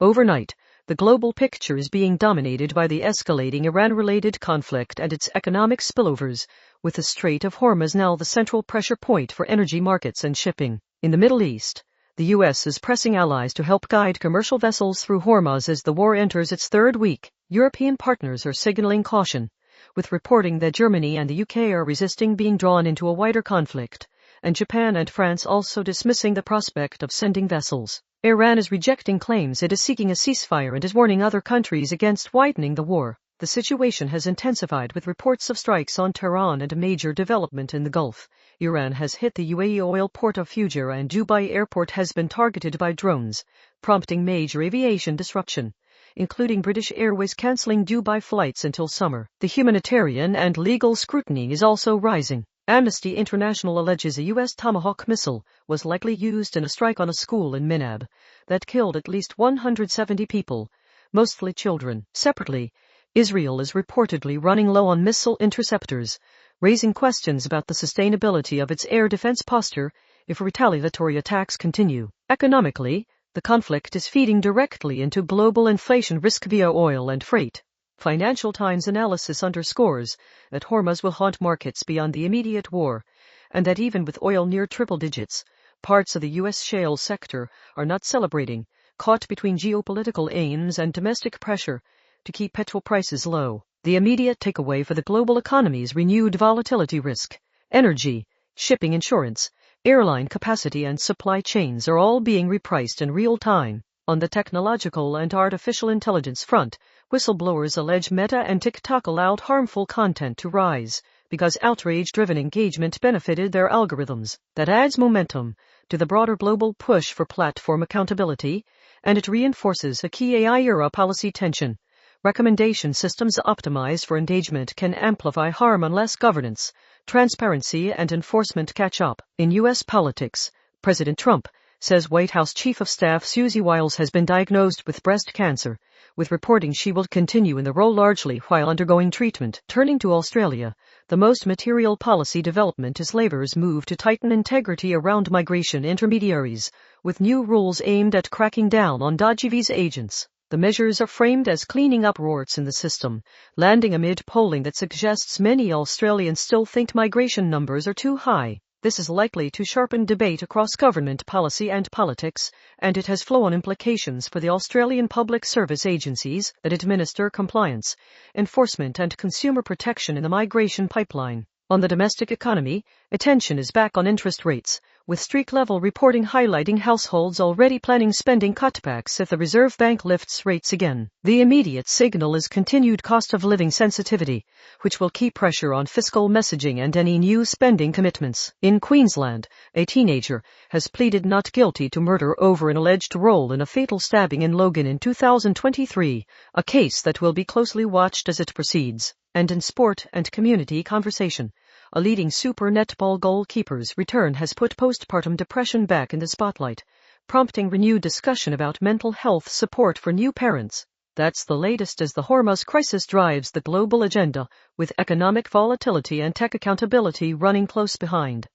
Overnight, the global picture is being dominated by the escalating Iran-related conflict and its economic spillovers, with the Strait of Hormuz now the central pressure point for energy markets and shipping. In the Middle East, the U.S. is pressing allies to help guide commercial vessels through Hormuz as the war enters its third week. European partners are signaling caution, with reporting that Germany and the UK are resisting being drawn into a wider conflict, and Japan and France also dismissing the prospect of sending vessels. Iran is rejecting claims it is seeking a ceasefire and is warning other countries against widening the war. The situation has intensified with reports of strikes on Tehran and a major development in the Gulf. Iran has hit the UAE oil port of Fujairah and Dubai airport has been targeted by drones, prompting major aviation disruption, including British Airways cancelling Dubai flights until summer. The humanitarian and legal scrutiny is also rising. Amnesty International alleges a U.S. Tomahawk missile was likely used in a strike on a school in Minab that killed at least 170 people, mostly children. Separately, Israel is reportedly running low on missile interceptors, raising questions about the sustainability of its air defense posture if retaliatory attacks continue. Economically, the conflict is feeding directly into global inflation risk via oil and freight. Financial Times analysis underscores that Hormuz will haunt markets beyond the immediate war, and that even with oil near triple digits, parts of the U.S. shale sector are not celebrating, caught between geopolitical aims and domestic pressure to keep petrol prices low. The immediate takeaway for the global economy's renewed volatility risk, energy, shipping insurance, airline capacity and supply chains are all being repriced in real time. On the technological and artificial intelligence front, whistleblowers allege Meta and TikTok allowed harmful content to rise because outrage-driven engagement benefited their algorithms. That adds momentum to the broader global push for platform accountability, and it reinforces a key AI-era policy tension. Recommendation systems optimized for engagement can amplify harm unless governance, transparency, and enforcement catch up. In U.S. politics, President Trump says White House Chief of Staff Susie Wiles has been diagnosed with breast cancer, with reporting she will continue in the role largely while undergoing treatment. Turning to Australia, the most material policy development is Labor's move to tighten integrity around migration intermediaries, with new rules aimed at cracking down on dodgy visa agents. The measures are framed as cleaning up warts in the system, landing amid polling that suggests many Australians still think migration numbers are too high. This is likely to sharpen debate across government policy and politics, and it has flow-on implications for the Australian public service agencies that administer compliance, enforcement and consumer protection in the migration pipeline. On the domestic economy, attention is back on interest rates, with streak-level reporting highlighting households already planning spending cutbacks if the Reserve Bank lifts rates again. The immediate signal is continued cost of living sensitivity, which will keep pressure on fiscal messaging and any new spending commitments. In Queensland, a teenager has pleaded not guilty to murder over an alleged role in a fatal stabbing in Logan in 2023, a case that will be closely watched as it proceeds. And in sport and community conversation, a leading Super Netball goalkeeper's return has put postpartum depression back in the spotlight, prompting renewed discussion about mental health support for new parents. That's the latest as the Hormuz crisis drives the global agenda, with economic volatility and tech accountability running close behind.